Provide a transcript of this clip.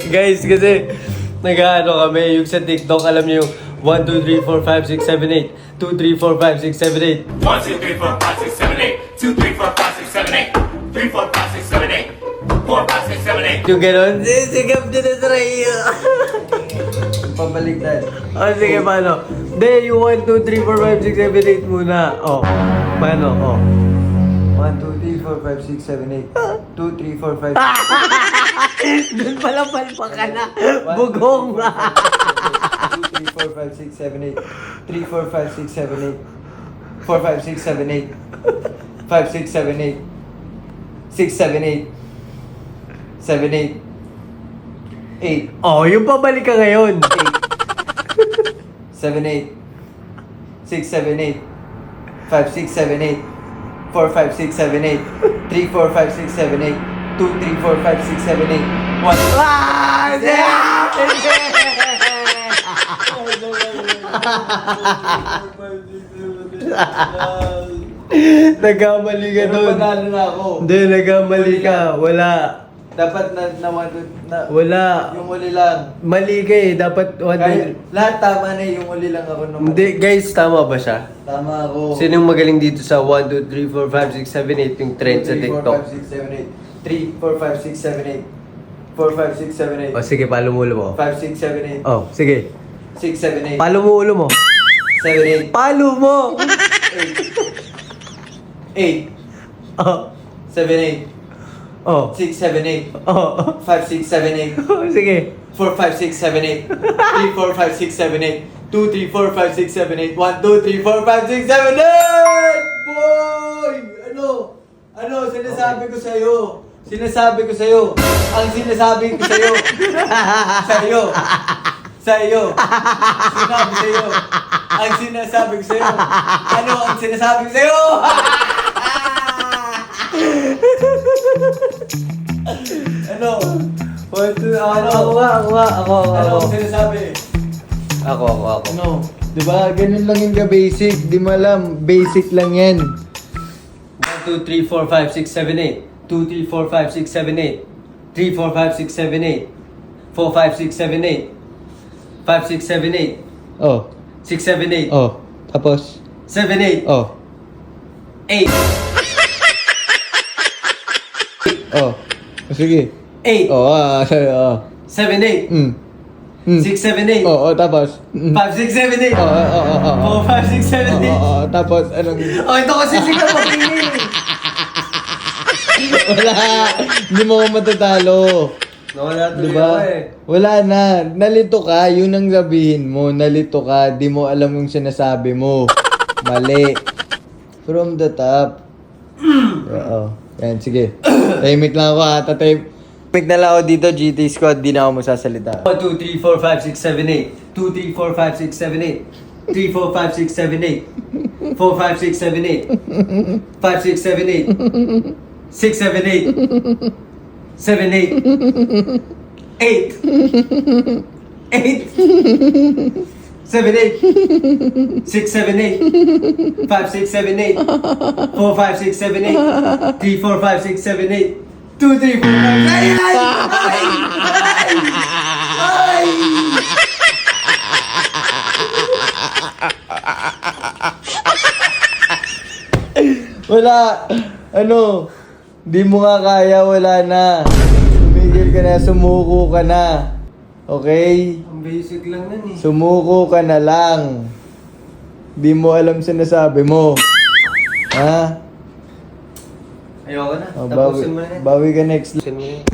Guys, kasi nag-ano kami, yung sa TikTok, alam niyo yung 1, 2, 3, 4, 5, 6, 7, 8 2, 3, 4, 5, 6, 7, 8 1, 2, 3, 4, 5, 6, 7, 8 2, 3, 4, 5, 6, 7, 8 3, 4, 5, 6, 7, 8 4, 5, 6, 7, 8 yung gano'n, sigap din na try. Pabaliktad. Oh, sige, paano? Hindi, yung 1, 2, 3, 4, 5, 6, 7, 8 muna. Oh, paano? Oh. 1, 2, 3, 4, 5, 6, 7, 8 2, 3, 4, 5, 6, Doon pala palpa ka na. Bugong. 2, 3, 4, 5, 6, 7, 8 3, 4, 5, 6, 7, 8 4, 5, 6, 7, 8 5, 6, 7, 8 6, 7, 8 7, 8 8 Oh, yung pabalik ka ngayon. 7, 8 6, 7, 8 5, 6, 7, 8 4, 5, 6, 7, 8 3, 4, 5, 6, 7, 8 2, 3, 4, 5, 6, 7, 8 1 Ah! Nagkamali ka Pero doon. panalo na ako. Hindi, nagkamali ka. Wala. Dapat na Wala. yung uli lang. Mali ka eh. Dapat Kahit lahat tama na yung uli lang ako nung Hindi, guys, tama ba siya? Tama ako. Sino yung magaling dito sa 1, 2, 3, 4, 5, 6, 7, 8 yung trend sa 3, TikTok? 4, 5, 6, 7, 8 3, 4, 5, 6, 7, 8 4, 5, 6, 7, 8 O sige, palo mo ulo mo. 5, 6, 7, 8 Oh, sige. 6, 7, 8 Palo mo ulo mo. 7, 8 Palo mo! 8 Oh, 7, 8 oh, 6, 7, 8 oh. 5, 6, 7, 8 Oh, sige. 4, 5, 6, 7, 8 3, 4, 5, 6, 7, 8 2, 3, 4, 5, 6, 7, 8 1, 2, 3, 4, 5, 6, 7, 8 Boy! Ano? Sinasabi ko sa'yo. Sinasabi ko sa'yo. Ang sinasabi ko sa'yo. Sa'yo. Sinabi sa'yo. Ang sinasabi ko sa'yo. Ano ang sinasabi ko sa'yo? Ano? Ako. Ano ang sinasabi? Ako. Ano? Diba? Ganun lang yung ka-basic. Di mo alam. Basic lang yan. 1, 2, 3, 4, 5, 6, 7, 8 2, 3, 4, 5, 6, 7, 8 3, 4, 5, 6, 7, 8 4, 5, 6, 7, 8 5, 6, 7, 8 Oh. 6, 7, 8 Oh. Tapos? 7, 8 Oh. 8 Oh. Sige. 8 Oh. Oh. 7, 8 Mm. 6, 7, 8 Oh. Oh. Tapos? 5, 6, 7, 8 Oh. Oh. Oh. Oh. 4, 5, 6, 7, 8 Oh. Tapos? Anong? Oh, ito kasi sigaw mo, Pili. Wala. Hindi mo ako matatalo. Nawala tuloy Diba? ako eh. Wala na. Nalito ka. Yun ang sabihin mo. Nalito ka. Di mo alam yung sinasabi mo. Mali. From the top. Oo. Yan, sige. Tahimik lang ako ha. Tahimik na lang ako dito, GT Squad. Di na ako magsasalita. 1, 2, 3, 4, 5, 6, 7, 8 2, 3, 4, 5, 6, 7, 8 3, 4, 5, 6, 7, 8 4, 5, 6, 7, 8 5, 6, 7, 8 6, 7, 8 7, 8 8 8 7, 8 6, 7, 8 5, 6, 7, 8 4, 5, 6, 7, 8 3, 4, 5, 6, 7, 8 2, 3, 4, 5 ay! Wala. Ano? Di mo nga kaya, wala na. Tumigil ka na, sumuko ka na. Okay? Ang basic lang nun eh. Sumuko ka na lang. Di mo alam sinasabi mo. Ha? Ayoko na. Oh, Tapusin mo na yan. bawi ka next. Tapusin mo na yan.